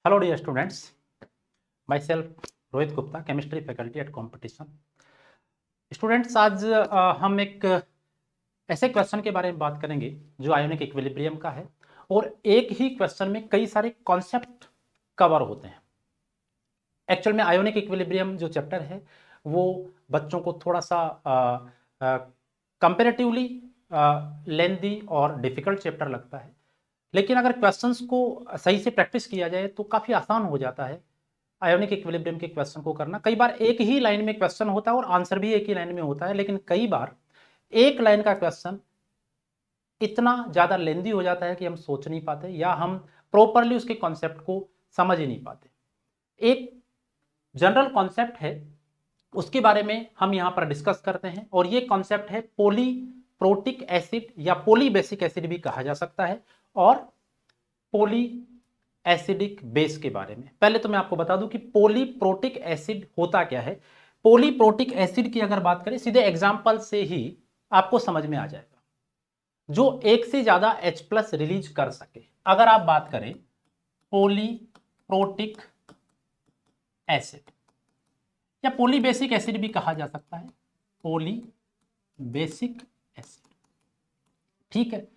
Hello dear students, myself Rohit Gupta, chemistry faculty at competition. Students, आज हम एक ऐसे क्वेश्चन के बारे में बात करेंगे जो आयोनिक इक्विलिब्रियम का है और एक ही क्वेश्चन में कई सारे कॉन्सेप्ट कवर होते हैं। एक्चुअल में आयोनिक इक्विलिब्रियम जो चैप्टर है वो बच्चों को थोड़ा सा कंपेरेटिवली लेंदी और डिफिकल्ट चैप्टर लगता है, लेकिन अगर क्वेश्चंस को सही से प्रैक्टिस किया जाए तो काफ़ी आसान हो जाता है आयोनिक इक्विलिब्रियम के क्वेश्चन को करना। कई बार एक ही लाइन में क्वेश्चन होता है और आंसर भी एक ही लाइन में होता है, लेकिन कई बार एक लाइन का क्वेश्चन इतना ज़्यादा लेंदी हो जाता है कि हम सोच नहीं पाते या हम प्रॉपरली उसके कॉन्सेप्ट को समझ ही नहीं पाते। एक जनरल कॉन्सेप्ट है, उसके बारे में हम यहाँ पर डिस्कस करते हैं और ये कॉन्सेप्ट है पॉलीप्रोटिक एसिड या पॉलीबेसिक एसिड भी कहा जा सकता है और पॉली एसिडिक बेस के बारे में। पहले तो मैं आपको बता दूं कि पॉलीप्रोटिक एसिड होता क्या है। पॉलीप्रोटिक एसिड की अगर बात करें सीधे एग्जांपल से ही आपको समझ में आ जाएगा, जो एक से ज्यादा H+ रिलीज कर सके। अगर आप बात करें पॉलीप्रोटिक एसिड या पॉलीबेसिक एसिड भी कहा जा सकता है, पॉलीबेसिक एसिड, ठीक है।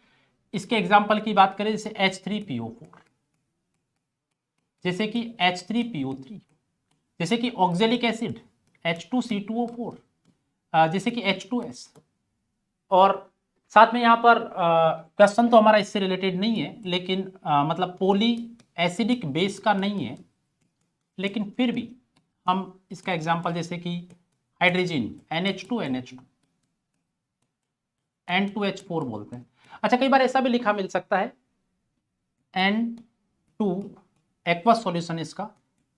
इसके एग्जांपल की बात करें जैसे H3PO4, जैसे कि H3PO3, जैसे कि ऑक्जेलिक एसिड H2C2O4, जैसे कि H2S। और साथ में यहाँ पर क्वेश्चन तो हमारा इससे रिलेटेड नहीं है, लेकिन मतलब पॉली एसिडिक बेस का नहीं है, लेकिन फिर भी हम इसका एग्जांपल जैसे कि हाइड्रोजन NH2NH2 N2H4 बोलते हैं। अच्छा, कई बार ऐसा भी लिखा मिल सकता है N2 एक्वस सॉल्यूशन इसका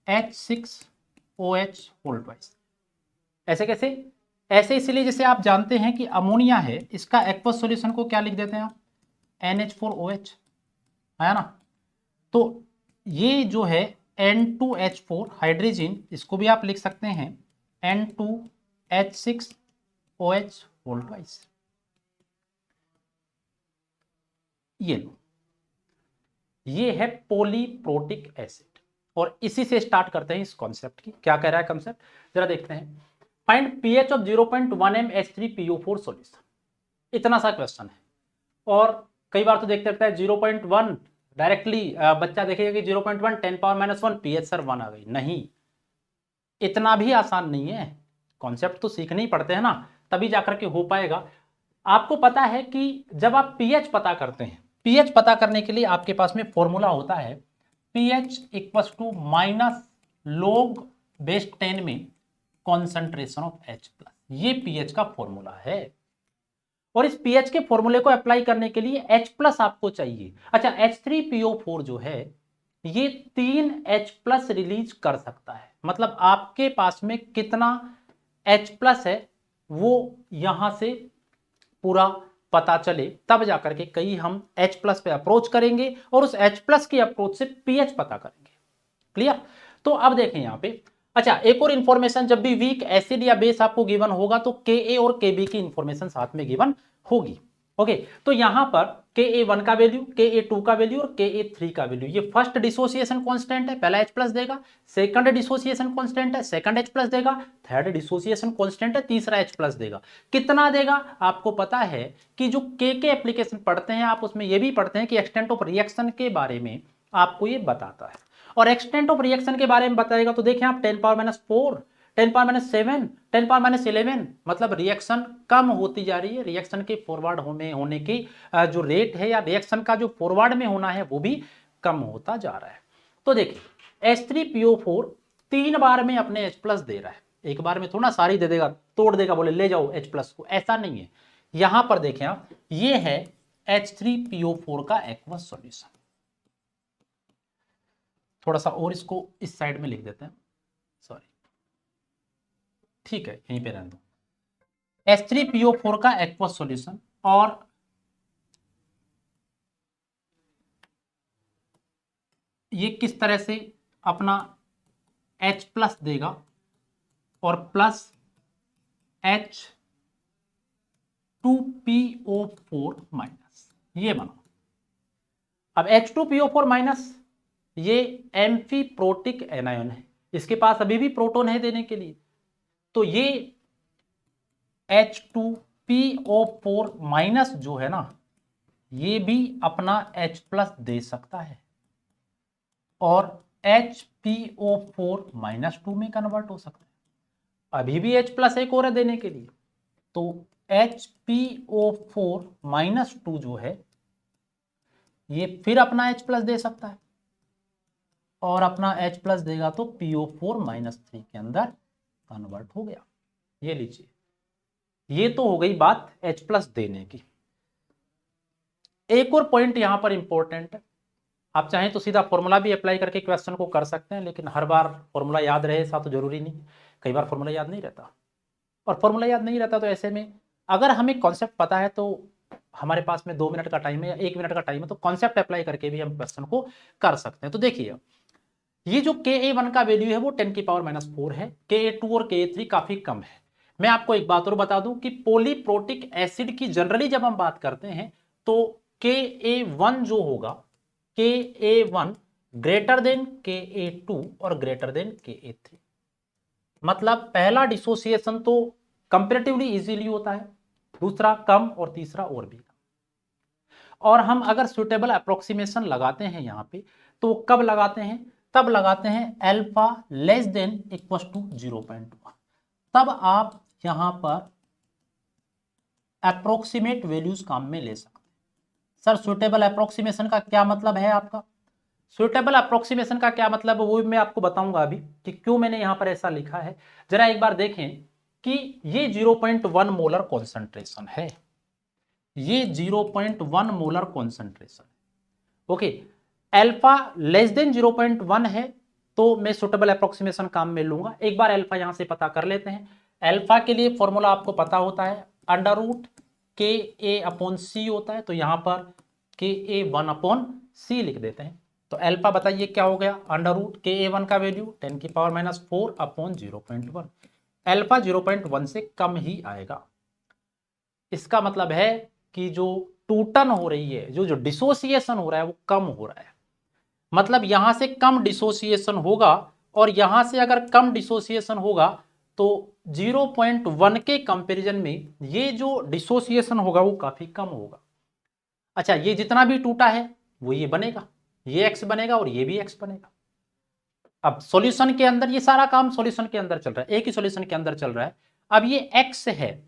H6OH होल ट्वाइस। ऐसे कैसे? ऐसे इसलिए जैसे आप जानते हैं कि अमोनिया है, इसका एक्वस सॉल्यूशन को क्या लिख देते हैं आप? NH4OH, है ना। तो ये जो है N2H4 हाइड्रोजन, इसको भी आप लिख सकते हैं N2H6OH होल ट्वाइस। ये लो, ये है पॉलीप्रोटिक एसिड और इसी से स्टार्ट करते हैं इस कॉन्सेप्ट की। क्या कह रहा है कॉन्सेप्ट, जरा देखते हैं। Find pH of 0.1 mH3PO4 solution. इतना सा क्वेश्चन है और कई बार तो देखते रहता है 0.1 डायरेक्टली बच्चा देखेगा कि 0.1 10⁻⁻1 pH सर 1 आ गई। नहीं, इतना भी आसान नहीं है। कॉन्सेप्ट तो सीखने ही पड़ते हैं ना, तभी जाकर के हो पाएगा। आपको पता है कि जब आप pH पता करते हैं, pH पता करने के लिए आपके पास में फॉर्मूला होता है pH equals to minus log base 10 में कॉन्सेंट्रेशन ऑफ H+। ये pH का फॉर्मूला है और इस pH के फॉर्मूले को अप्लाई करने के लिए H+ आपको चाहिए। अच्छा, H3PO4 जो है ये 3H+ रिलीज कर सकता है, मतलब आपके पास में कितना H+ है वो यहां से पूरा पता चले, तब जाकर के कहीं हम H+ पे अप्रोच करेंगे और उस H+ की अप्रोच से pH पता करेंगे। क्लियर? तो अब देखें यहां पे। अच्छा, एक और इंफॉर्मेशन, जब भी वीक एसिड या बेस आपको गिवन होगा तो Ka और Kb की इंफॉर्मेशन साथ में गिवन होगी। ओके, तो यहां पर Ka1 का वैल्यू, Ka2 का वैल्यू और Ka3 का वैल्यू, ये फर्स्ट डिसोसिएशन कांस्टेंट है, पहला H+ देगा। सेकंड डिसोसिएशन कांस्टेंट है, सेकंड H+ देगा। थर्ड डिसोसिएशन कांस्टेंट है, तीसरा H+ देगा। कितना देगा आपको पता है कि जो के एप्लीकेशन पढ़ते हैं आप, उसमें ये भी पढ़ते हैं कि एक्सटेंट ऑफ रिएक्शन के बारे में आपको ये बताता है। और एक्सटेंट ऑफ रिएक्शन के बारे में बताएगा तो देखें आप 10⁻⁴, 10⁻⁷, 10⁻11, मतलब रिएक्शन कम होती जा रही है। रिएक्शन के फॉरवर्ड होने की जो रेट है या रिएक्शन का जो फॉरवर्ड में होना है वो भी कम होता जा रहा है। तो देखिए H3PO4 3 बार में अपने H+ दे रहा है, एक बार में थोड़ा सारी दे देगा, तोड़ देगा, बोले ले जाओ H+ को, ऐसा नहीं है। यहां पर देखें आप, ये है H3PO4 का एक्वस सॉल्यूशन। थोड़ा सा और इसको इस साइड में लिख देते हैं, सॉरी, ठीक है, यहीं पे रहने दो। H3PO4 का एक्वस सॉल्यूशन, और ये किस तरह से अपना H+ देगा और प्लस H2PO4 माइनस, ये बना। अब H2PO4 माइनस ये एम्फीप्रोटिक एनायन है, इसके पास अभी भी प्रोटॉन है देने के लिए, तो ये H2PO4 माइनस जो है ना, ये भी अपना H प्लस दे सकता है और HPO4 -2 में कन्वर्ट हो सकता है। अभी भी H प्लस एक और है देने के लिए, तो HPO4 -2 जो है ये फिर अपना H प्लस दे सकता है और अपना H प्लस देगा तो PO4 -3 के अंदर कन्वर्ट हो गया। ये लीजिए, ये तो हो गई बात H प्लस देने की। एक और पॉइंट यहां पर इंपॉर्टेंट है, आप चाहें तो सीधा फॉर्मूला भी अप्लाई करके क्वेश्चन को कर सकते हैं, लेकिन हर बार फॉर्मूला याद रहे ऐसा तो जरूरी नहीं, कई बार फॉर्मूला याद नहीं रहता, और फॉर्मूला याद नहीं रहता तो ऐसे में अगर हमें कॉन्सेप्ट पता है तो हमारे पास में 2 मिनट का टाइम है या 1 मिनट का टाइम है, तो कॉन्सेप्ट अप्लाई करके भी हम क्वेश्चन को कर सकते हैं। तो देखिए, ये जो Ka1 का वैल्यू है वो 10⁻⁴ है, Ka2 और Ka3 काफी कम है। मैं आपको एक बात और बता दूं कि पॉलीप्रोटिक एसिड की जनरली जब हम बात करते हैं तो Ka1 जो होगा, Ka1 ग्रेटर देन Ka2 और ग्रेटर देन Ka3, मतलब पहला डिसोसिएशन तो कंपैरेटिवली इजीली होता है, दूसरा कम और तीसरा और भी कम। और हम अगर सुटेबल अप्रोक्सीमेशन लगाते हैं यहां पे, तो कब लगाते हैं, तब लगाते हैं alpha less than equal to 0.1, तब आप यहां पर अप्रोक्सीमेट वैल्यूज काम में ले सकते हैं। सर सुटेबल अप्रोक्सीमेशन का क्या मतलब है आपका, सुटेबल अप्रोक्सीमेशन का क्या मतलब है वो मैं आपको बताऊंगा अभी कि क्यों मैंने यहां पर ऐसा लिखा है। जरा एक बार देखें कि ये 0.1 मोलर कॉन्सेंट्रेशन है, ये 0.1 molar concentration, okay. Alpha less then 0.1 है तो मैं सुटेबल अप्रोक्सीमेशन काम में लूंगा। एक बार अल्फा यहां से पता कर लेते हैं। अल्फा के लिए फॉर्मूला आपको पता होता है, √Ka/C होता है, तो यहां पर Ka1/C लिख देते हैं। तो अल्फा बताइए क्या हो गया, √Ka1 का वैल्यू 10⁻⁴/0.1, अल्फा 0.1 से कम ही आएगा। इसका मतलब है कि जो टूटन हो रही है, जो डिसोसिएशन हो रहा है वो कम हो रहा है, मतलब यहां से कम डिसोसिएशन होगा, और यहां से अगर कम डिसोसिएशन होगा तो 0.1 के कंपैरिजन में ये जो डिसोसिएशन होगा वो काफी कम होगा। अच्छा, ये जितना भी टूटा है वो ये बनेगा, ये x बनेगा और ये भी x बनेगा। अब सॉल्यूशन के अंदर ये सारा काम सॉल्यूशन के अंदर चल रहा है, एक ही सॉल्यूशन के अंदर चल रहा है। अब ये x है,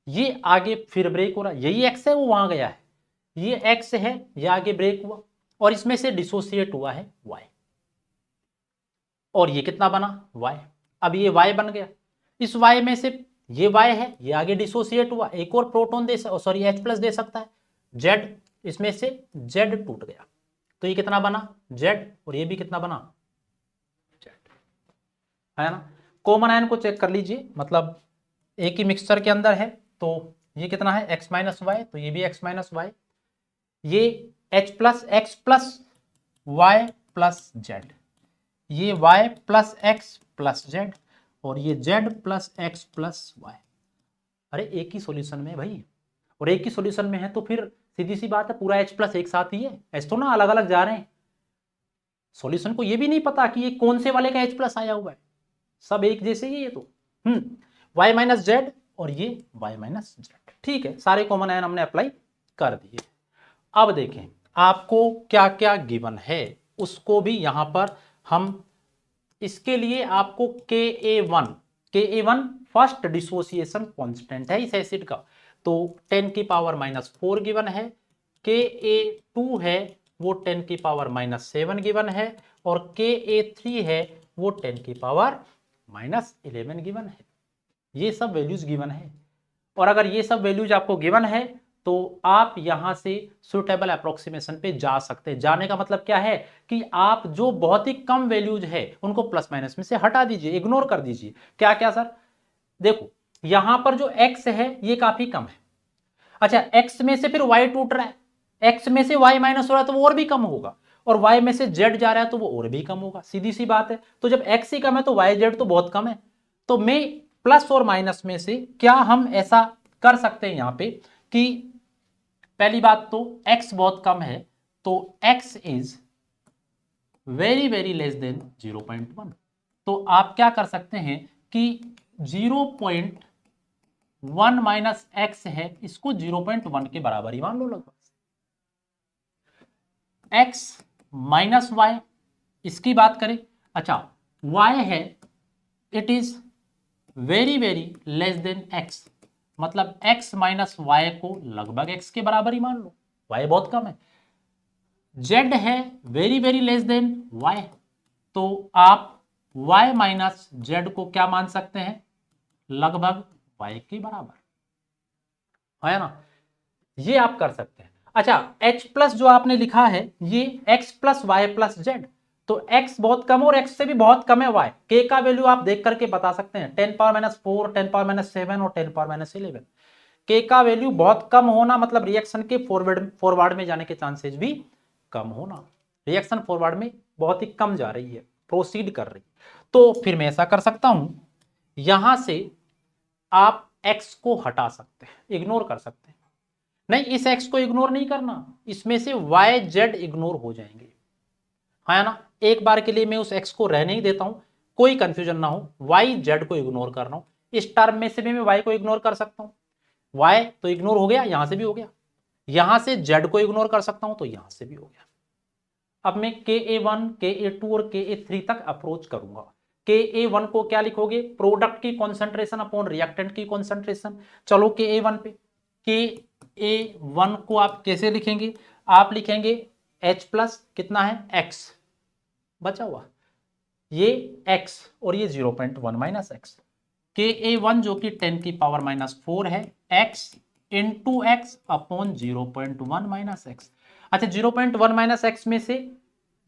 ये आगे फिर ब्रेक हो रहा है, यही x है वो वहां गया है, ये x है, ये आगे ब्रेक हुआ और इसमें से डिसोसिएट हुआ है y, और ये कितना बना y। अब ये y बन गया, इस y में से ये y है, ये आगे डिसोसिएट हुआ, एक और प्रोटॉन दे सॉरी H प्लस दे सकता है, Z, इसमें से Z टूट गया, तो ये कितना बना Z, और ये भी कितना बना Z, है ना। कॉमन आयन को चेक कर लीजिए, मतलब एक ही मिक्सचर के अंदर है, तो ये कितना है x माइनस वाई, तो ये भी x माइनस वाई, ये H plus x plus y plus Z, ये y plus x plus Z, और ये Z plus x plus y. अरे एक ही सॉल्यूशन में भाई, और एक ही सॉल्यूशन में है तो फिर सीधी सी बात है पूरा H प्लस एक साथ ही है, H तो ना अलग अलग जा रहे हैं। सॉल्यूशन को ये भी नहीं पता कि ये कौन से वाले का H प्लस आया हुआ है, सब एक जैसे ही ये तो y माइनस जेड और ये y माइनस जेड, ठीक है। सारे कॉमन आयन हमने अप्लाई कर दिए। अब देखें आपको क्या क्या गिवन है, उसको भी यहां पर हम, इसके लिए आपको Ka1 फर्स्ट डिसोसिएशन कांस्टेंट है इस एसिड का, तो 10⁻⁴ गिवन है। Ka2 है वो 10⁻⁷ गिवन है, और Ka3 है वो 10⁻⁻11 गिवन है। ये सब वैल्यूज गिवन है, और अगर ये सब वैल्यूज आपको गिवन है तो आप यहां से सुटेबल अप्रोक्सीमेशन पे जा सकते हैं। जाने का मतलब क्या है कि आप जो बहुत ही कम वैल्यूज है उनको प्लस माइनस में से हटा दीजिए, इग्नोर कर दीजिए। क्या क्या सर, देखो यहां पर जो x है ये काफी कम है, अच्छा x में से फिर y टूट रहा है, x में से y माइनस हो रहा है तो वो और भी कम होगा, और y में से z जा रहा है तो वो और भी कम होगा, सीधी सी बात है। तो जब x ही कम है तो y z तो बहुत कम है, तो मैं प्लस और माइनस में से क्या हम ऐसा कर सकते हैं यहां पे कि पहली बात तो x बहुत कम है, तो x is very very less than 0.1। तो आप क्या कर सकते हैं कि 0.1 माइनस एक्स है, इसको 0.1 के बराबर ही मान लो लगभग। एक्स माइनस वाई, इसकी बात करें, अच्छा वाई है, it is very very less than x, मतलब x माइनस वाई को लगभग x के बराबर ही मान लो, y बहुत कम है। z है very very less than y, तो आप y माइनस जेड को क्या मान सकते हैं, लगभग y के बराबर, है ना। ये आप कर सकते हैं। अच्छा h प्लस जो आपने लिखा है ये x plus y plus z, तो x बहुत कम और x से भी बहुत कम है y, k का वैल्यू आप देख करके बता सकते हैं 10 पावर माइनस 4, 10 पावर माइनस 7 और 10 पावर माइनस 11। k का वैल्यू बहुत कम होना मतलब रिएक्शन के फॉरवर्ड में जाने के चांसेस भी कम होना, रिएक्शन फॉरवर्ड में बहुत ही कम जा रही है, प्रोसीड कर रही है। तो फिर मैं ऐसा कर सकता हूं, यहां से आप x को हटा सकते हैं, इग्नोर कर सकते हैं। नहीं, इस x को इग्नोर नहीं करना, इसमें से y z इग्नोर हो जाएंगे, है ना। एक बार के लिए मैं उस x को रहने ही देता हूं, कोई कंफ्यूजन ना हो, y z को इग्नोर कर रहा हूं। इस टर्म में से भी मैं y को इग्नोर कर सकता हूं, y तो इग्नोर हो गया, यहां से भी हो गया, यहां से z को इग्नोर कर सकता हूं तो यहां से भी हो गया। अब मैं Ka1, Ka2 और Ka3 तक अप्रोच करूंगा। Ka1 को क्या लिखोगे, प्रोडक्ट की कॉन्सेंट्रेशन अपॉन रिएक्टेंट की कॉन्सेंट्रेशन। चलो Ka1 पे, Ka1 को आप कैसे लिखेंगे, आप लिखेंगे H प्लस कितना है x बचा हुआ, ये x और ये 0.1 माइनस एक्स, Ka1 जो कि 10 की पावर माइनस 4 है, x into x upon 0.1 minus x. अच्छा 0.1 माइनस एक्स में से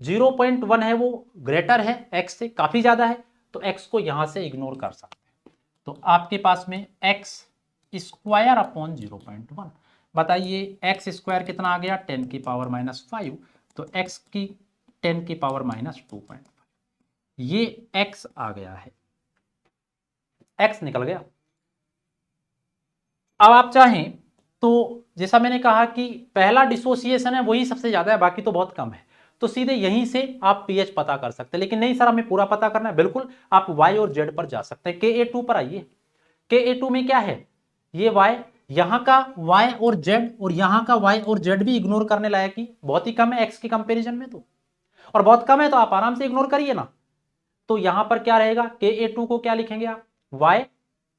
0.1 है वो ग्रेटर है x से, काफी ज्यादा है, तो x को यहां से इग्नोर कर सकते हैं। तो आपके पास में x स्क्वायर अपॉन 0.1, बताइए x स्क्वायर कितना आ गया, 10 की पावर माइनस 5, तो x की 10 की पावर माइनस 2.5, ये x आ गया है, x निकल गया। अब आप चाहें तो जैसा मैंने कहा कि पहला डिसोसिएशन है वही सबसे ज्यादा है, बाकी तो बहुत कम है, तो सीधे यहीं से आप pH पता कर सकते हैं। लेकिन नहीं सर हमें पूरा पता करना है, बिल्कुल आप y और z पर जा सकते हैं। Ka2 पर आइए, Ka2 में क्या है, ये y, यहां का y और z और यहां का y और z भी इग्नोर करने लायक ही बहुत ही कम है x के कंपेरिजन में, तो और बहुत कम है तो आप आराम से इग्नोर करिए ना। तो यहां पर क्या रहेगा, Ka2 को क्या लिखेंगे आप, y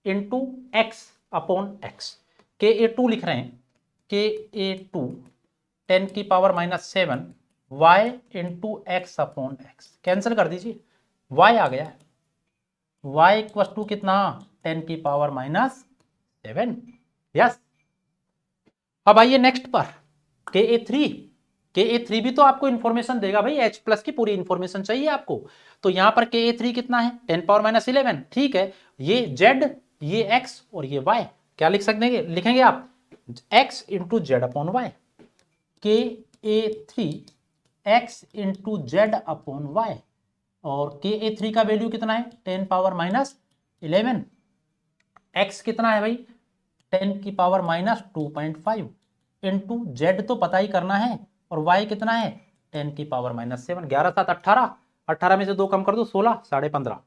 into x upon x, Ka2 लिख रहे हैं, Ka2 10 की power minus 7 y into x upon x, cancel कर दीजिए, y आ गया है, y इक्वल टू कितना, 10 की पावर माइनस 7, यस। अब आइए नेक्स्ट पर, Ka3, Ka3 भी तो आपको इंफॉर्मेशन देगा भाई, H प्लस की पूरी इंफॉर्मेशन चाहिए आपको, तो यहां पर Ka3 कितना है, 10 पावर माइनस 11, ठीक है, ये Z, ये X और ये Y, क्या लिख सकते हैं, लिखेंगे आप X into z upon y, Ka3 X into z upon y, और Ka3 का वैल्यू कितना है, 10 पावर माइनस 11, X कितना है भाई, 10 की पावर माइनस 2.5 इंटू जेड तो पता ही करना है, और y कितना है, 10 की पावर माइनस 7, 11 7 18, 18 में से 2 कम कर दो 16, 15.5,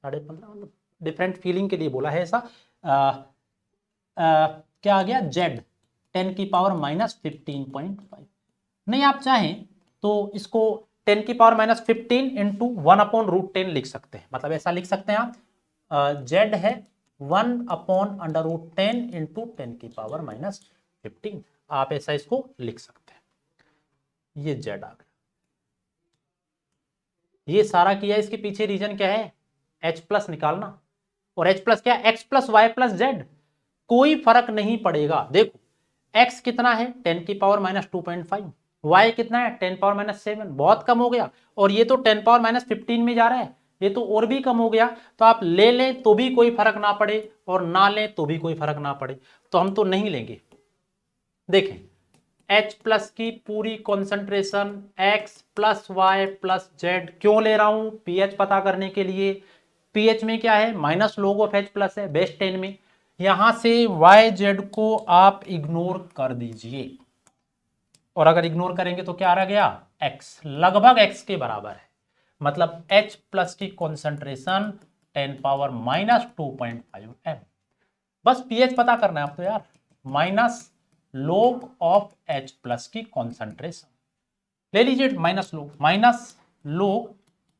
15.5 मतलब डिफरेंट फीलिंग के लिए बोला है ऐसा। क्या आ गया, z 10 की पावर माइनस 15.5। नहीं आप चाहें तो इसको 10 की पावर माइनस 15 इंटू 1/√10 लिख सकते हैं, मतलब ऐसा लिख सकते हैं आप, z है 1/√10 इंटू 10 की पावर माइनस 15, आप ऐसा इसको लिख सकते हैं, ये z आ गया। ये सारा किया, इसके पीछे रीजन क्या है, H प्लस निकालना, और H प्लस क्या, x plus y plus z, कोई फर्क नहीं पड़ेगा। देखो x कितना है, 10 की पावर माइनस 2.5, y कितना है, 10 पावर माइनस 7, बहुत कम हो गया, और ये तो 10 पावर माइनस 15 में जा रहा है, ये तो और भी कम हो गया, तो आप ले लें तो भी कोई फर्क ना पड़े और ना लें तो भी कोई फर्क ना पड़े, तो हम तो नहीं लेंगे। देखें H प्लस की पूरी concentration x plus y plus z, क्यों ले रहा हूं, pH पता करने के लिए। pH में क्या है, minus log of H plus है बेस 10 में, यहां से y z को आप इग्नोर कर दीजिए, और अगर इग्नोर करेंगे तो क्या रह गया, x लगभग x के बराबर है, मतलब H प्लस की कॉन्सेंट्रेशन 10 पावर माइनस 2.5 m। बस pH पता करना है आपको यार, minus log of H plus की कॉन्सेंट्रेशन ले लीजिए, माइनस log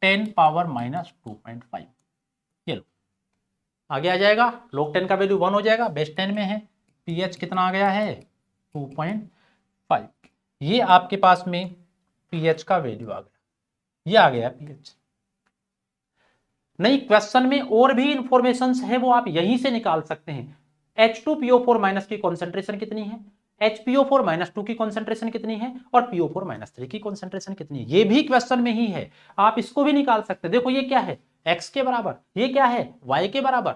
10 पावर माइनस 2.5, ये लो आगे आ जाएगा, log 10 का वैल्यू 1 हो जाएगा, बेस 10 में है, pH कितना आ गया है 2.5, ये आपके पास में pH का वैल्यू आ गया, ये आ गया pH। नहीं, क्वेश्चन में और भी इंफॉर्मेशन है वो आप यहीं से निकाल सकते हैं। H2PO4 माइनस की कॉन्सेंट्रेशन कितनी है, HPO4 माइनस 2 की कॉन्सेंट्रेशन कितनी है, और PO4 माइनस 3 की कॉन्सेंट्रेशन कितनी है, ये भी क्वेश्चन में ही है, आप इसको भी निकाल सकते हैं। देखो ये क्या है, x के बराबर, ये क्या है y के बराबर।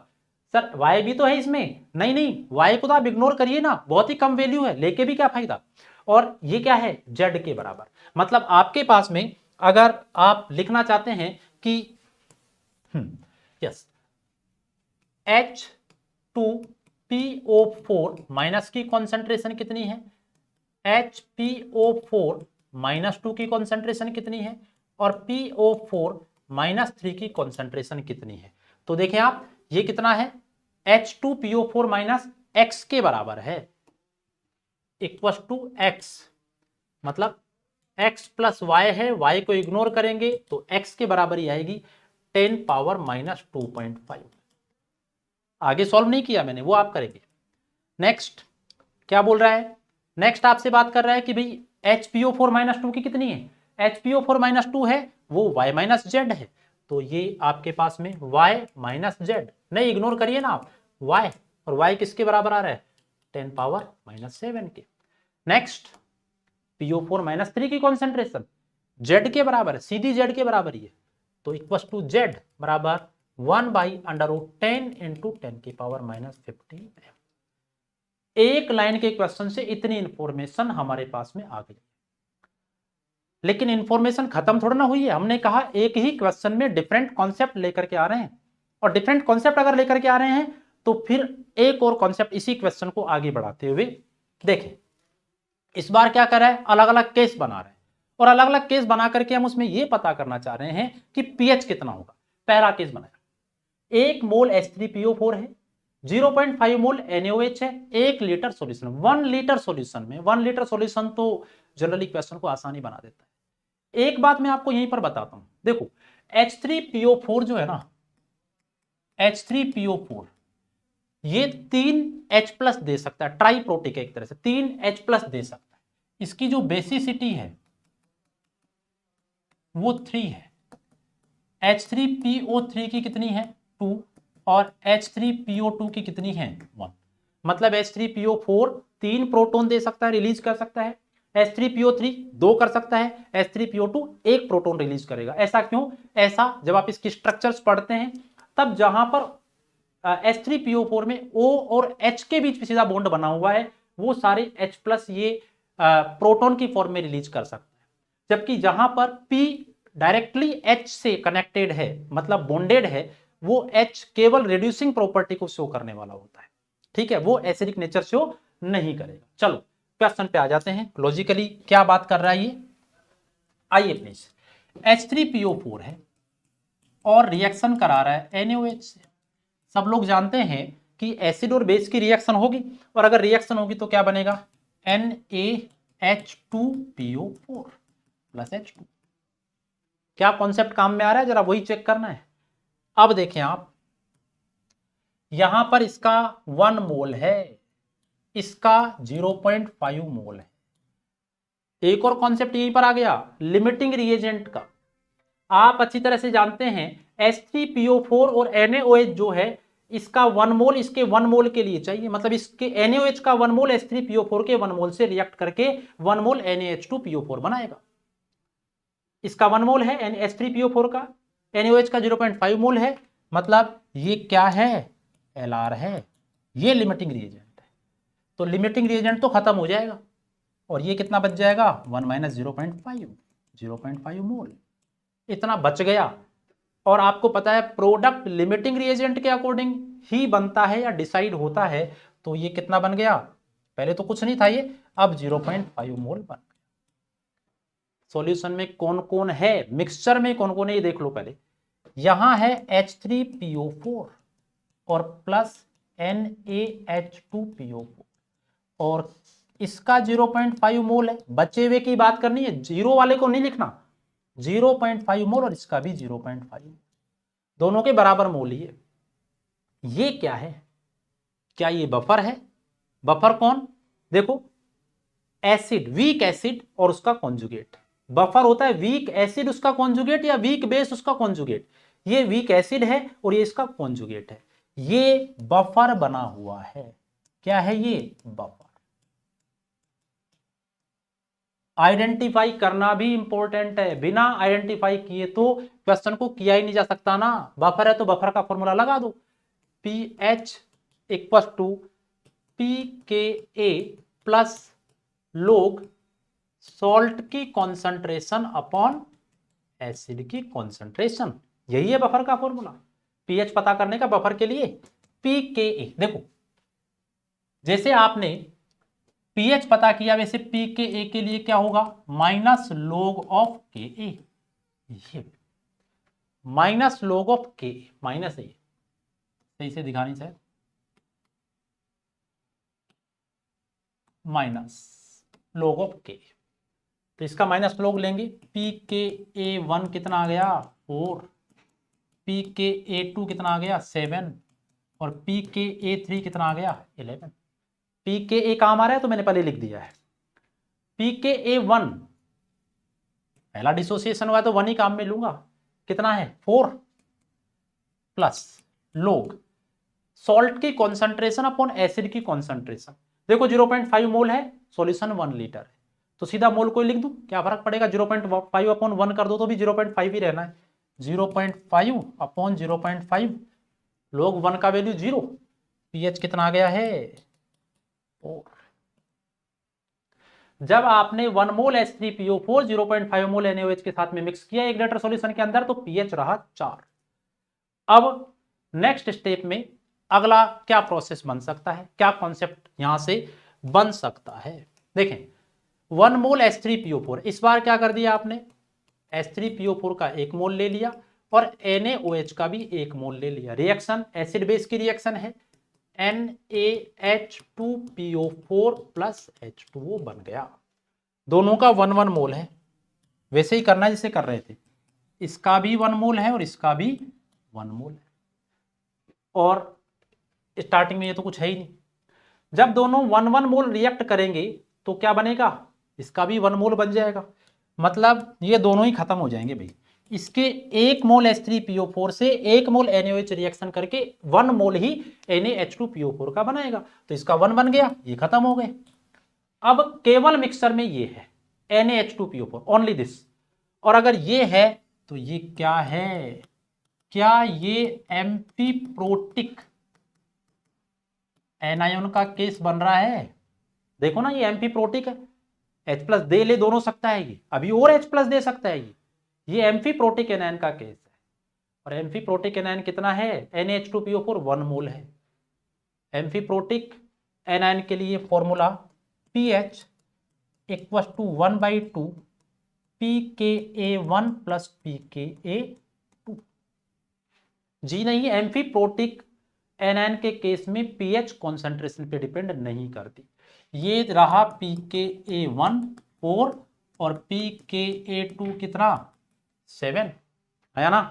सर y भी तो है इसमें, नहीं नहीं y को तो आप इग्नोर करिए ना, बहुत ही कम वैल्यू है, लेके भी क्या फायदा। और ये क्या है z के बराबर, मतलब आपके पास में अगर आप लिखना चाहते हैं कि यस H2PO4 माइनस की कॉन्सेंट्रेशन कितनी है, HPO4 माइनस 2 की कॉन्सेंट्रेशन कितनी है, और PO4 माइनस 3 की कॉन्सेंट्रेशन कितनी है। तो देखें आप, ये कितना है, H2PO4 माइनस x के बराबर है, इक्वल टू x, मतलब x प्लस y है, y को इग्नोर करेंगे तो x के बराबर ही आएगी 10 पावर माइनस 2.5। आगे सॉल्व नहीं किया मैंने, वो आप करेंगे। नेक्स्ट क्या बोल रहा है, नेक्स्ट आपसे बात कर रहा है कि भाई HPO4 माइनस 2 की कितनी है, HPO4 माइनस 2 है वो y माइनस जेड है, तो ये आपके पास में y माइनस जेड, नहीं इग्नोर करिए ना आप y, और y किसके बराबर आ रहा है 10 पावर माइनस 7 के। नेक्स्ट PO4 माइनस 3 की कॉन्सेंट्रेशन z के बराबर है, सीधी z के बराबर ही है, तो इक्वल टू z बराबर 1/√10 इंटू 10 की पावर माइनस 15। एक लाइन के क्वेश्चन से इतनी इंफॉर्मेशन हमारे पास में आ गई, लेकिन इंफॉर्मेशन खत्म थोड़ा ना हुई है, हमने कहा एक ही क्वेश्चन में डिफरेंट कॉन्सेप्ट लेकर के आ रहे हैं, और डिफरेंट कॉन्सेप्ट अगर लेकर के आ रहे हैं तो फिर एक और कॉन्सेप्ट इसी क्वेश्चन को आगे बढ़ाते हुए देखें। इस बार क्या कर रहा है, अलग अलग केस बना रहे हैं, और अलग अलग केस बना करके हम उसमें यह पता करना चाह रहे हैं कि पीएच कितना होगा। पहला केस बनाया, 1 मोल H3PO4 है, 0.5 मोल NaOH है, 1 लीटर सॉल्यूशन, 1 लीटर सॉल्यूशन में, 1 लीटर सॉल्यूशन तो जनरली क्वेश्चन को आसानी बना देता है। एक बात मैं आपको यहीं पर बताता हूं, देखो H3PO4 जो है ना, H3PO4 ये 3 H प्लस दे सकता है, ट्राई प्रोटिक है एक तरह से, 3 H प्लस दे सकता है, इसकी जो बेसिसिटी है वो 3 है। H3PO3 की कितनी है 2, और H3PO2 की कितनी है 1, मतलब H3PO4 3 प्रोटॉन दे सकता है, रिलीज कर सकता है, H3PO3 2 कर सकता है, H3PO2 1 प्रोटॉन रिलीज करेगा। ऐसा क्यों, ऐसा जब आप इसकी स्ट्रक्चर्स पढ़ते हैं तब जहां पर H3PO4 में O और H के बीच में सीधा बॉन्ड बना हुआ है, वो सारे H प्लस ये प्रोटॉन की फॉर्म में रिलीज कर सकता है, जबकि जहां पर P डायरेक्टली H से कनेक्टेड है, मतलब बॉन्डेड है, वो H केवल रिड्यूसिंग प्रॉपर्टी को शो करने वाला होता है, ठीक है, वो एसिडिक नेचर शो नहीं करेगा। चलो क्वेश्चन पे आ जाते हैं, लॉजिकली क्या बात कर रहा है ये, आइए प्लीज। H3PO4 है और रिएक्शन करा रहा है NaOH से। सब लोग जानते हैं कि एसिड और बेस की रिएक्शन होगी, और अगर रिएक्शन होगी तो क्या बनेगा NaH2PO4 प्लस H2। क्या कॉन्सेप्ट काम में आ रहा है, जरा वही चेक करना है। अब देखें आप, यहां पर इसका 1 मोल है, इसका 0.5 मोल है। एक और कॉन्सेप्ट यहीं पर आ गया, लिमिटिंग रिएजेंट का। आप अच्छी तरह से जानते हैं H3PO4 और NaOH जो है, इसका 1 मोल इसके 1 मोल के लिए चाहिए, मतलब इसके NaOH का 1 मोल H3PO4 के 1 मोल से रिएक्ट करके 1 मोल NaH2PO4 बनाएगा। इसका 1 मोल है H3PO4 का, NaOH का 0.5 मोल है, मतलब ये क्या है Lr है, ये लिमिटिंग रिएजेंट है। तो लिमिटिंग रिएजेंट तो खत्म हो जाएगा, और ये कितना बच जाएगा 1 माइनस 0.5 मोल, इतना बच गया। और आपको पता है प्रोडक्ट लिमिटिंग रिएजेंट के अकॉर्डिंग ही बनता है या डिसाइड होता है, तो ये कितना बन गया, पहले तो कुछ नहीं था ये, अब 0.5 मोल बन गया। सॉल्यूशन में कौन कौन है, मिक्सचर में कौन कौन है ये देख लो पहले। यहां है H3PO4 और प्लस NaH2PO4 और इसका 0.5 मोल है। बचे हुए की बात करनी है, जीरो वाले को नहीं लिखना, 0.5 मोल और इसका भी 0.5, दोनों के बराबर मोल ही है। ये क्या है, क्या ये बफर है? बफर कौन, देखो एसिड, वीक एसिड और उसका कॉन्जुगेट। बफर होता है वीक एसिड उसका कॉन्जुगेट या वीक बेस उसका कॉन्जुगेट। ये वीक एसिड है और ये इसका कॉन्जुगेट है, ये बफर बना हुआ है। क्या है ये, बफर। आइडेंटिफाई करना भी इंपॉर्टेंट है, बिना आइडेंटिफाई किए तो क्वेश्चन को किया ही नहीं जा सकता ना। बफर है तो बफर का फॉर्मूला लगा दो, PH equal to PKA plus log salt की कॉन्सेंट्रेशन अपॉन एसिड की कॉन्सेंट्रेशन, यही है बफर का फॉर्मूला। पीएच पता करने का बफर के लिए PKA, देखो जैसे आपने पीएच पता किया वैसे PKA के लिए क्या होगा, माइनस log ऑफ KA, ये minus log of KA, minus है, सही से दिखानी चाहिए, माइनस log ऑफ KA, तो इसका माइनस log लेंगे। PKA1 कितना आ गया 4, PKA2 कितना आ गया 7 और PKA3 कितना आ गया 11। PKA काम आ रहा है तो मैंने पहले लिख दिया है। PKA1 पहला डिसोसिएशन हुआ तो 1 ही काम में लूंगा, कितना है 4 प्लस लोग सॉल्ट की कॉन्सेंट्रेशन अपॉन एसिड की कॉन्सेंट्रेशन। देखो 0.5 मोल है, सॉल्यूशन 1 लीटर है, तो सीधा मोल को लिख दूं, क्या फर्क पड़ेगा, 0.5 अपॉन 1 कर दो तो भी 0.5 ही रहना है। 0.5 अपॉन 0.5 लोग 1 का वैल्यू 0, पीएच कितना आ गया है 4। जब आपने 1 मोल H3PO4 0.5 मोल NaOH के साथ में मिक्स किया 1 लीटर सॉल्यूशन के अंदर तो पीएच रहा 4। अब नेक्स्ट स्टेप में अगला क्या प्रोसेस बन सकता है, क्या कॉन्सेप्ट यहां से बन सकता है, देखें 1 मोल H3PO4, इस बार क्या कर दिया आपने, H3PO4 का 1 मोल ले लिया और NaOH का भी 1 मोल ले लिया। रिएक्शन एसिड बेस की रिएक्शन है, NaH2PO4 प्लस H2O बन गया। दोनों का 1 मोल है, वैसे ही करना जैसे कर रहे थे, इसका भी 1 मोल है और इसका भी 1 मोल है, और स्टार्टिंग में ये तो कुछ है ही नहीं। जब दोनों 1 मोल रिएक्ट करेंगे तो क्या बनेगा, इसका भी 1 मोल बन जाएगा, मतलब ये दोनों ही खत्म हो जाएंगे भाई। इसके 1 मोल H3PO4 से 1 मोल NaOH रिएक्शन करके 1 मोल ही NaH2PO4 का बनाएगा, तो इसका 1 बन गया, ये खत्म हो गए। अब केवल मिक्सचर में ये है NaH2PO4 ओनली दिस, और अगर ये है तो ये क्या है, क्या ये एम्फीप्रोटिक एनायन का केस बन रहा है, देखो ना ये एम्फीप्रोटिक है, H प्लस दे ले दोनों सकता है ये, अभी और H प्लस दे सकता है ये एम्फीप्रोटिक एनायन का केस है। और एम्फीप्रोटिक एनायन कितना है, NaH2PO4 1 मोल है। एम्फीप्रोटिक एनायन के लिए formula pH equal to 1/2 PKA1 plus PKA2। जी नहीं, एम्फीप्रोटिक एनायन के केस में पीएच कॉन्सेंट्रेशन पे डिपेंड नहीं करती। ये रहा PKA1 4 और PKA2 कितना 7 है ना,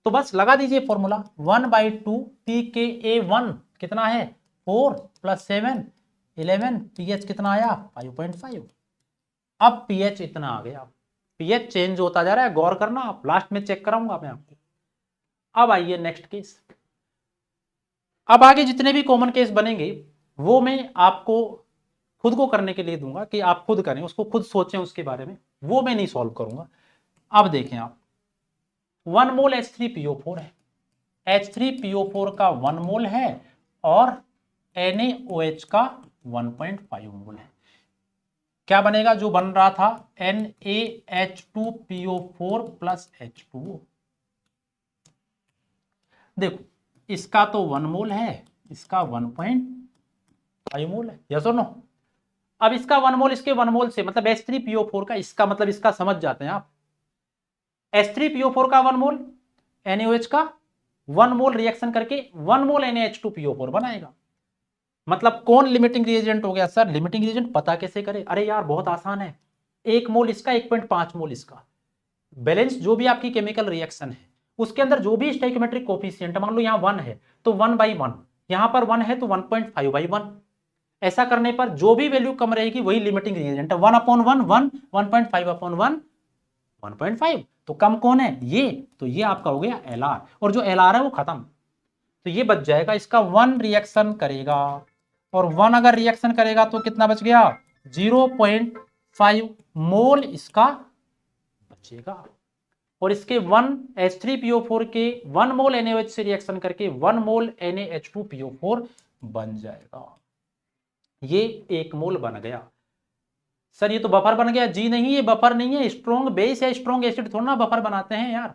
तो बस लगा दीजिए फॉर्मूला 1/2 PKA1 कितना है 4 प्लस 7 11, पीएच कितना आया 5.5। अब पीएच इतना आ गया, पीएच चेंज होता जा रहा है, गौर करना आप, लास्ट में चेक कराऊंगा मैं आपको। अब आइए नेक्स्ट केस, अब आगे जितने भी कॉमन केस बनेंगे वो मैं आपको खुद को करने के लिए दूंगा कि आप खुद करें, उसको खुद सोचें उसके बारे में, वो मैं नहीं सॉल्व करूंगा। अब देखें आप 1 मोल H3PO4 है, H3PO4 का 1 मोल है और NaOH का 1.5 मोल है। क्या बनेगा जो बन रहा था NaH2PO4 प्लस H2O। देखो इसका तो 1 मोल है, इसका 1.5 मोल है, यस और नो। अब इसका 1 मोल इसके 1 मोल से, मतलब H3PO4 का, इसका मतलब इसका समझ जाते हैं आप। H3PO4 का 1 मोल NaOH का 1 मोल रिएक्शन करके 1 मोल NaH2PO4 बनाएगा। मतलब कौन लिमिटिंग रिएजेंट हो गया सर? लिमिटिंग रिएजेंट पता कैसे करें? अरे यार बहुत आसान है, 1 मोल इसका 1.5 मोल इसका, बैलेंस जो भी आपकी केमिकल रिएक्शन है उसके अंदर जो भी स्टोइकियोमेट्रिक कोफिशिएंट है, मान लो यहाँ 1 है तो 1/1, यहां पर 1 है तो 1.5/1। ऐसा करने पर जो भी वैल्यू कम रहेगी वही लिमिटिंग रिएजेंट है। 1/1 1, 1.5/1 1.5, तो कम कौन है? ये, तो ये आपका हो गया LR, और जो LR है वो खत्म, तो ये बच जाएगा। इसका 1 रिएक्शन करेगा, और 1 अगर रिएक्शन करेगा तो कितना बच गया? 0.5 मोल इसका बचेगा। और इसके 1 H3PO4 के 1 मोल NaOH से रिएक्शन करके 1 मोल NaH2PO4 बन जाएगा। ये 1 मोल बन गया। सर ये तो बफर बन गया। जी नहीं, ये बफर नहीं है, स्ट्रॉन्ग बेस या स्ट्रॉन्ग एसिड थोड़ा ना बफर बनाते हैं यार।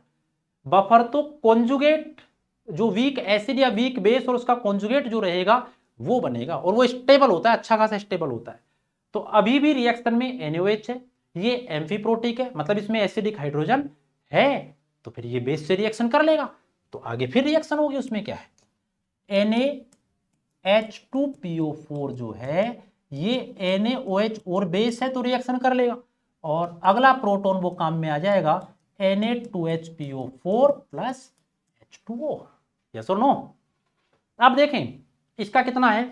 बफर तो कॉन्जुगेट, जो वीक एसिड या वीक बेस और उसका कॉन्जुगेट जो रहेगा वो बनेगा, और वो स्टेबल होता है, अच्छा खासा स्टेबल होता है। तो अभी भी रिएक्शन में NaOH है, ये एम्फीप्रोटिक है, मतलब इसमें एसिडिक हाइड्रोजन है, तो फिर ये बेस से रिएक्शन कर लेगा, तो आगे फिर रिएक्शन होगी। उसमें क्या है? NaH2PO4 जो है ये NaOH और बेस है तो रिएक्शन कर लेगा, और अगला प्रोटॉन वो काम में आ जाएगा Na2HPO4 प्लस H2O। यस और नो? अब देखें इसका कितना है,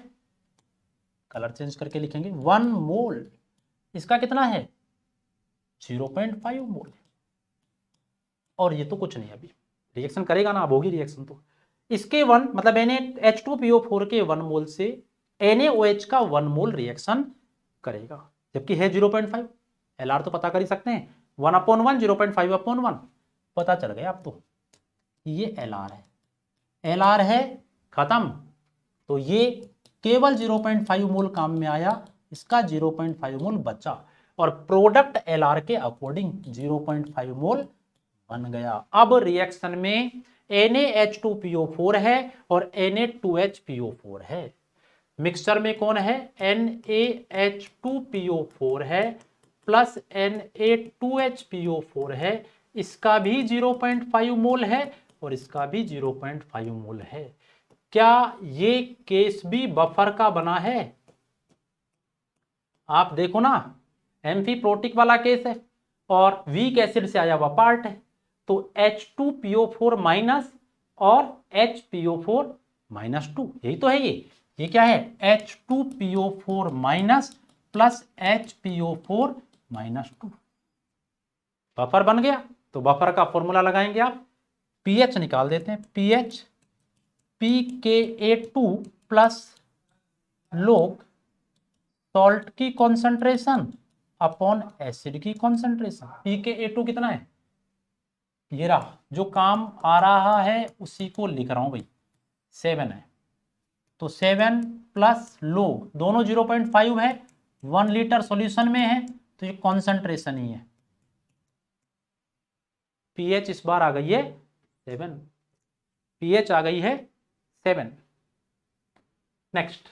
कलर चेंज करके लिखेंगे। 1 मोल, इसका कितना है? 0.5 मोल, और ये तो कुछ नहीं, अभी रिएक्शन करेगा ना, अब होगी रिएक्शन। तो इसके 1 मतलब NaH2PO4 के 1 मोल से NaOH का 1 मोल रिएक्शन करेगा, जबकि है 0.5। LR तो पता कर ही सकते हैं, 1/1 0.5/1 पता चल गया अब तो, ये LR है। LR है, खत्म। तो ये केवल 0.5 मोल काम में आया, इसका 0.5 मोल बचा, और प्रोडक्ट LR के अकॉर्डिंग 0.5 मोल बन गया। अब रिएक्शन में NaH2PO4 है और Na2HPO4 है। मिक्सचर में कौन है? NaH2PO4 है प्लस Na2HPO4 है, इसका भी 0.5 मोल है और इसका भी 0.5 मोल है। क्या ये केस भी बफर का बना है? आप देखो ना, एम्फीप्रोटिक वाला केस है और वीक एसिड से आया हुआ पार्ट है, तो H2PO4 माइनस और HPO4 -2, यही तो है। ये क्या है? H2PO4 minus plus HPO4 -2, buffer बन गया। तो बफर का फॉर्मूला लगाएंगे आप, पीएच निकाल देते हैं, pH pKa2 plus log salt की कॉन्सेंट्रेशन अपॉन एसिड की कॉन्सेंट्रेशन। pKa2 कितना है? ये रहा, जो काम आ रहा है उसी को लिख रहा हूं भाई, 7 है। तो 7 प्लस लोग, दोनों 0.5 है, 1 लीटर सॉल्यूशन में है, तो ये कॉन्सेंट्रेशन ही है। पीएच इस बार आ गई है 7, पीएच आ गई है 7। नेक्स्ट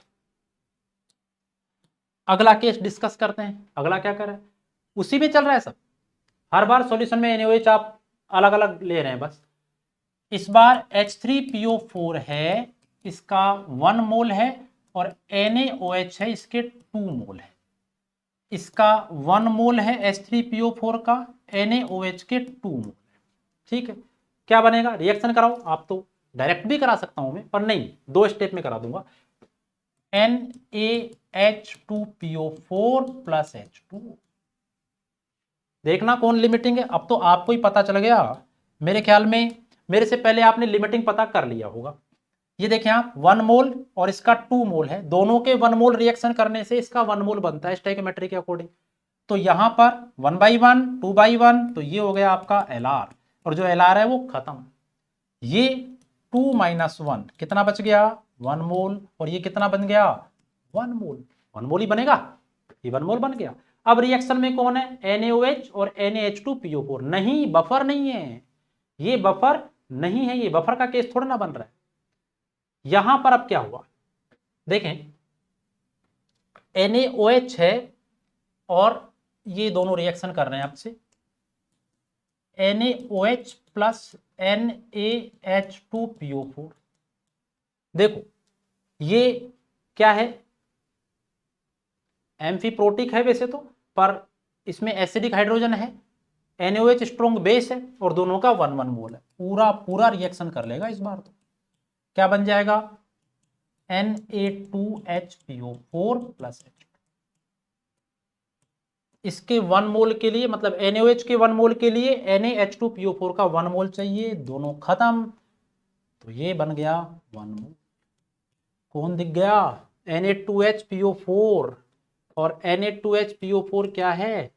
अगला केस डिस्कस करते हैं। अगला क्या कर रहा है? उसी में चल रहा है सब, हर बार सॉल्यूशन में NaOH आप अलग अलग ले रहे हैं बस। इस बार H3PO4 है, इसका 1 मोल है, और NaOH है, इसके 2 मोल है। इसका 1 मोल है H3PO4 का, NaOH के 2 मोल है। ठीक है, क्या बनेगा? रिएक्शन कराओ। आप तो डायरेक्ट भी करा सकता हूं मैं, पर नहीं, 2 स्टेप में करा दूंगा। NaH2PO4 plus H2। देखना कौन लिमिटिंग है। अब तो आपको ही पता चल गया, मेरे ख्याल में मेरे से पहले आपने लिमिटिंग पता कर लिया होगा। ये देखें आप, 1 मोल और इसका 2 मोल है, दोनों के 1 मोल रिएक्शन करने से इसका 1 मोल बनता है स्टोइकियोमेट्री के अकॉर्डिंग। तो यहां पर 1/1 2/1, तो ये हो गया आपका LR, और जो LR है वो खत्म। ये 2 - 1 कितना बच गया? 1 मोल, और ये कितना बन गया? 1 मोल। 1 मोल ही बनेगा, ये 1 मोल बन गया। अब रिएक्शन में कौन है? NaOH और NaH2PO4। नहीं, बफर नहीं है, ये बफर नहीं है, ये बफर का केस थोड़ा ना बन रहा है। यहां पर अब क्या हुआ देखें, NaOH है और ये दोनों रिएक्शन कर रहे हैं आपसे, NaOH प्लस NaH2PO4। देखो ये क्या है, एम्फीप्रोटिक है वैसे तो, पर इसमें एसिडिक हाइड्रोजन है, NaOH स्ट्रॉन्ग बेस है और दोनों का 1 1 मोल है। पूरा पूरा रिएक्शन कर लेगा इस बार तो। क्या बन जाएगा, Na2HPO4 प्लस H2। इसके 1 मोल के लिए, मतलब NaOH के 1 मोल के लिए NaH2PO4 का 1 मोल चाहिए, दोनों खत्म, तो ये बन गया 1 मोल। कौन दिख गया, Na2HPO4, और Na2HPO4 क्या है,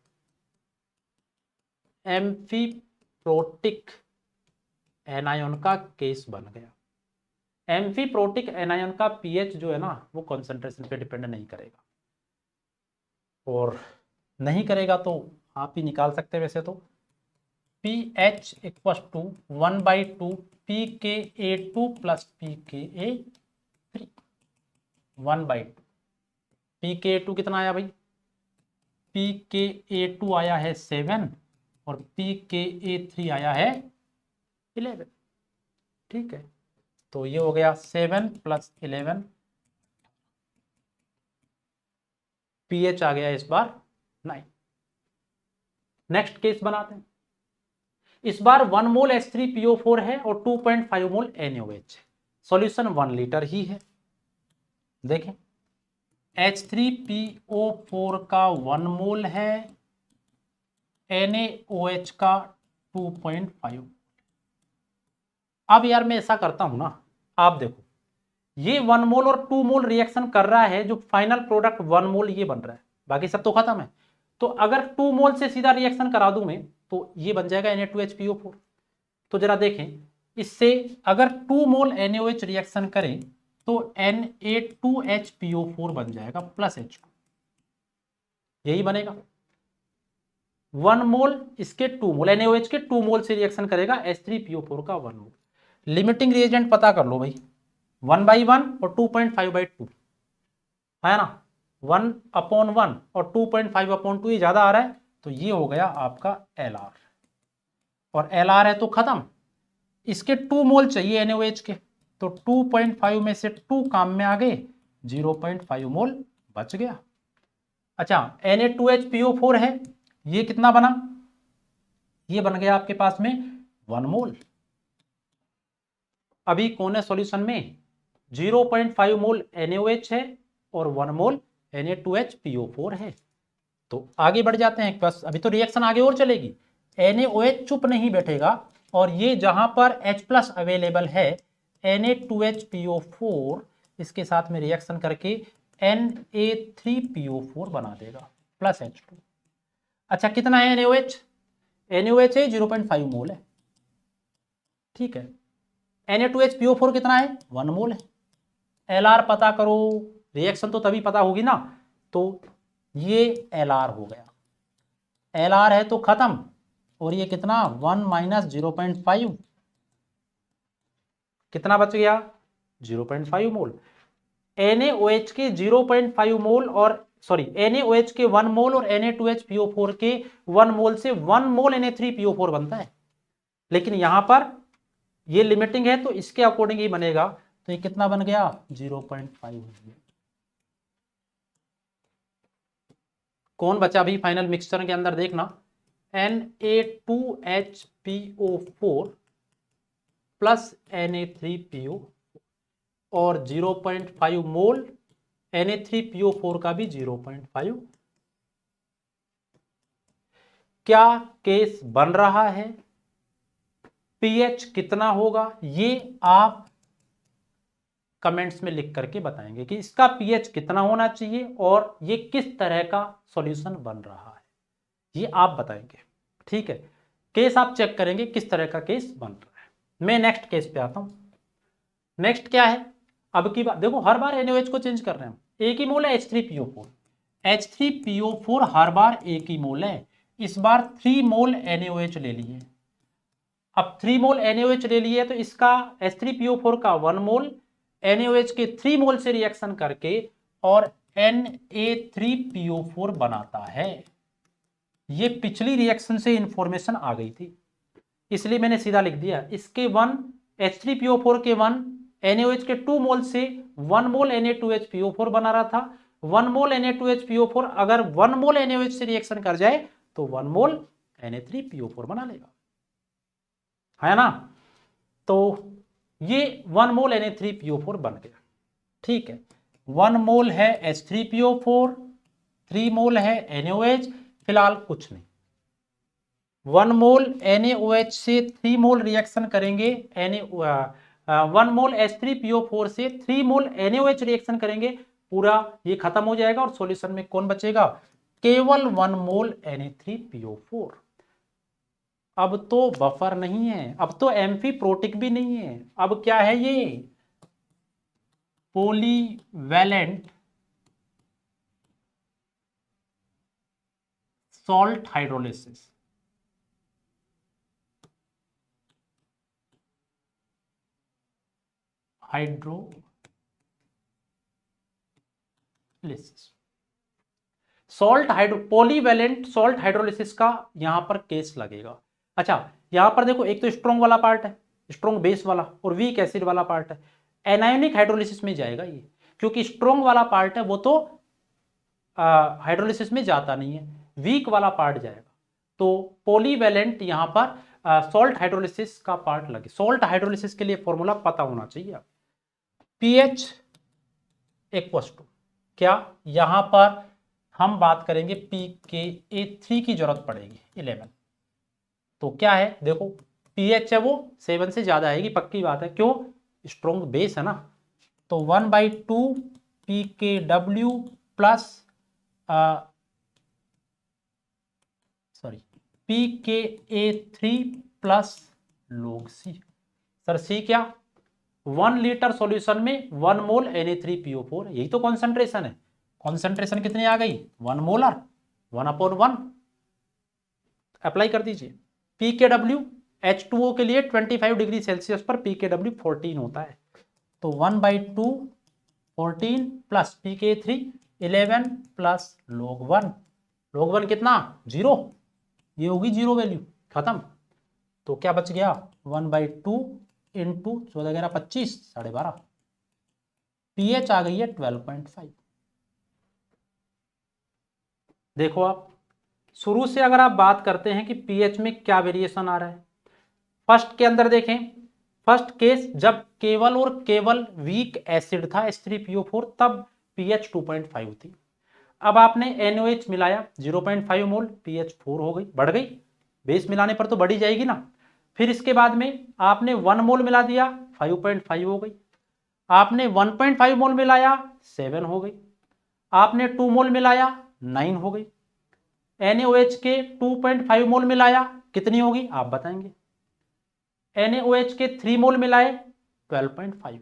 एम्फीप्रोटिक एनायन का केस बन गया। एम्फीप्रोटिक एनायन का पीएच जो है ना, वो कॉन्सेंट्रेशन पे डिपेंड नहीं करेगा, और नहीं करेगा तो आप ही निकाल सकते हैं वैसे तो। pH equal to 1/2 pKa2 plus pKa3, 1/2। pKa2 कितना आया भाई, pKa2 आया है 7 और pKa3 आया है 11। ठीक है, तो ये हो गया 7 प्लस 11, pH आ गया इस बार 9। नेक्स्ट केस बनाते हैं। इस बार 1 मोल H3PO4 है और 2.5 मोल NaOH है। सॉल्यूशन 1 लीटर ही है। देखें, H3PO4 का 1 मोल है, NaOH का 2.5। अब यार मैं ऐसा करता हूं ना, आप देखो ये 1 मोल और 2 मोल रिएक्शन कर रहा है, जो फाइनल प्रोडक्ट 1 मोल ये बन रहा है, बाकी सब तो खत्म है। तो अगर 2 मोल से सीधा रिएक्शन करा दूं मैं, तो ये बन जाएगा Na2HPO4। तो जरा देखें, इससे अगर 2 मोल NaOH रिएक्शन करें तो Na2HPO4 बन जाएगा प्लस H2, यही बनेगा। 1 मोल इसके 2 मोल NaOH के 2 मोल से रिएक्शन करेगा, H3PO4 का 1 मोल। लिमिटिंग रिएजेंट पता कर लो भाई, 1/1 और 2.5/2 है ना, 1/1 और 2.5/2 ये ज्यादा आ रहा है, तो ये हो गया आपका Lr, और Lr है तो खत्म। इसके 2 मोल चाहिए NaOH के, तो 2.5 में से 2 काम में आ गए, 0.5 मोल बच गया। अच्छा, Na2HPO4 है, ये कितना बना, ये बन गया आपके पास में 1 मोल। अभी कौन है सॉल्यूशन में, 0.5 मोल NaOH है और 1 मोल Na2HPO4 है। तो आगे बढ़ जाते हैं, बस अभी तो रिएक्शन आगे और चलेगी। NaOH चुप नहीं बैठेगा, और ये जहां पर H+ अवेलेबल है, Na2HPO4 इसके साथ में रिएक्शन करके Na3PO4 बना देगा प्लस H2। अच्छा, कितना है NaOH, NaOH है 0.5 मोल है, ठीक है। Na2HPO4 कितना है, 1 मोल है। Lr पता करो, रिएक्शन तो तभी पता होगी ना, तो ये Lr हो गया, Lr है तो खत्म, और ये कितना 1 माइनस 0.5, कितना बच गया 0.5 मोल। NaOH के 0.5 मोल और NaOH के 1 मोल और Na2HPO4 के 1 मोल से 1 मोल Na3PO4 बनता है, लेकिन यहां पर ये लिमिटिंग है तो इसके अकॉर्डिंग ही बनेगा, तो ये कितना बन गया 0.5। कौन बचा अभी फाइनल मिक्सचर के अंदर, देखना, Na2HPO4 प्लस Na3PO और 0.5 मोल Na3PO4 का भी 0.5। क्या केस बन रहा है, पीएच कितना होगा, ये आप कमेंट्स में लिख करके बताएंगे कि इसका पीएच कितना होना चाहिए और ये किस तरह का सॉल्यूशन बन रहा है, ये आप बताएंगे, ठीक है। केस आप चेक करेंगे किस तरह का केस बन रहा है। मैं नेक्स्ट केस पे आता हूं। नेक्स्ट क्या है, अब की बात देखो, हर बार NaOH को चेंज कर रहे हैं, एक ही मोल है H3PO4, H3PO4 हर बार एक ही मोल है, इस बार 3 मोल NaOH ले लिए। अब 3 मोल NaOH ले लिए तो इसका H3PO4 का 1 मोल NaOH के 3 मोल से रिएक्शन करके और Na3PO4 बनाता है। ये पिछली रिएक्शन से इंफॉर्मेशन आ गई थी, इसलिए मैंने सीधा लिख दिया। इसके 1 H3PO4 के 1 NaOH के 2 मोल से 1 मोल Na2HPO4 बना रहा था। 1 मोल Na2HPO4 अगर 1 मोल NaOH से रिएक्शन कर जाए तो 1 मोल Na3PO4 बना लेगा, है ना। तो ये 1 मोल Na3PO4 बन गया, ठीक है। 1 मोल है H3PO4, 3 मोल है NaOH, फिलहाल कुछ नहीं। 1 मोल NaOH से 3 मोल रिएक्शन करेंगे, 1 मोल H3PO4 से 3 मोल NaOH रिएक्शन करेंगे, पूरा ये खत्म हो जाएगा और सॉल्यूशन में कौन बचेगा, केवल 1 मोल Na3PO4। अब तो बफर नहीं है, अब तो एम्फीप्रोटिक भी नहीं है, अब क्या है, ये polyvalent salt hydrolysis. Polyvalent salt hydrolysis का यहां पर केस लगेगा। अच्छा, यहां पर देखो, एक तो स्ट्रॉन्ग वाला पार्ट है, स्ट्रॉन्ग बेस वाला, और वीक एसिड वाला पार्ट है। एनायोनिक हाइड्रोलिसिस में जाएगा ये, क्योंकि स्ट्रॉन्ग वाला पार्ट है वो तो हाइड्रोलिसिस में जाता नहीं है, वीक वाला पार्ट जाएगा। तो पॉलीवैलेंट यहां पर सॉल्ट हाइड्रोलिसिस का पार्ट लगे। सॉल्ट हाइड्रोलिसिस के लिए फॉर्मूला पता होना चाहिए। pH इक्वल टू क्या, यहां पर हम बात करेंगे pKa3 की जरूरत पड़ेगी 11। तो क्या है, देखो pH है वो 7 से ज्यादा आएगी, पक्की बात है, क्यों, स्ट्रॉन्ग बेस है ना। तो 1/2 pKw plus pKa3 plus log C। Sir C क्या, 1 लीटर सॉल्यूशन में 1 मोल Na3PO4, यही तो कॉन्सेंट्रेशन है। कॉन्सेंट्रेशन कितनी आ गई, 1 मोलर, 1/1 अप्लाई कर दीजिए। pKw H2O के लिए 25 डिग्री सेल्सियस पर pKw 14 होता है, तो 1/2 14 plus pK3 11 plus log 1। log 1 कितना, 0, ये होगी 0 वैल्यू, खत्म। तो क्या बच गया, 1/2 इंटू 14 25 12.5। pH आ गई है 12.5। देखो आप शुरू से अगर आप बात करते हैं कि pH में क्या वेरिएशन आ रहा है, फर्स्ट के अंदर देखें, फर्स्ट केस जब केवल और केवल वीक एसिड था H3PO4, तब pH 2.5 थी। अब आपने NaOH मिलाया 0.5 मोल, pH 4 हो गई, बढ़ गई, बेस मिलाने पर तो बढ़ी जाएगी ना। फिर इसके बाद में आपने 1 मोल मिला दिया, 5.5 हो गई। आपने 1.5 मोल मिलाया, 7 हो गई। आपने 2 मोल मिलाया, 9 हो गई। NaOH के 2.5 मोल मिलाया, कितनी होगी आप बताएंगे। NaOH के 3 मोल मिलाए, 12.5।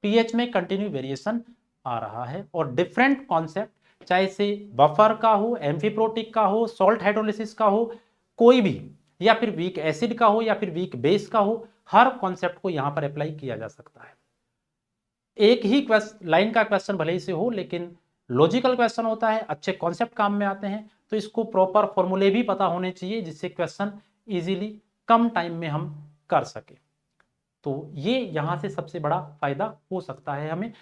pH में कंटिन्यू वेरिएशन आ रहा है, और डिफरेंट कॉन्सेप्ट, चाहे से बफर का हो, एम्फीप्रोटिक का हो, सॉल्ट हाइड्रोलिसिस का हो, कोई भी, या फिर वीक एसिड का हो, या फिर वीक बेस का हो, हर कॉन्सेप्ट को यहां पर अप्लाई किया जा सकता है। एक ही लाइन का क्वेश्चन भले ही से हो, लेकिन लॉजिकल क्वेश्चन होता है, अच्छे कॉन्सेप्ट काम में आते हैं, तो इसको प्रॉपर फॉर्मूले भी पता होने चाहिए, जिससे क्वेश्चन इजीली कम टाइम में हम कर सके। तो ये यहाँ से सबसे बड़ा फायदा हो सकता है हमें।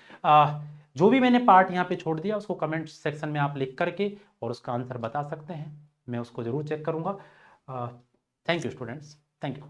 जो भी मैंने पार्ट यहाँ पे छोड़ दिया उसको कमेंट सेक्शन में आप लिख करके और उसका आंसर बता सकते हैं, मैं उसको जरूर चेक करूँगा। Thank you students, thank you.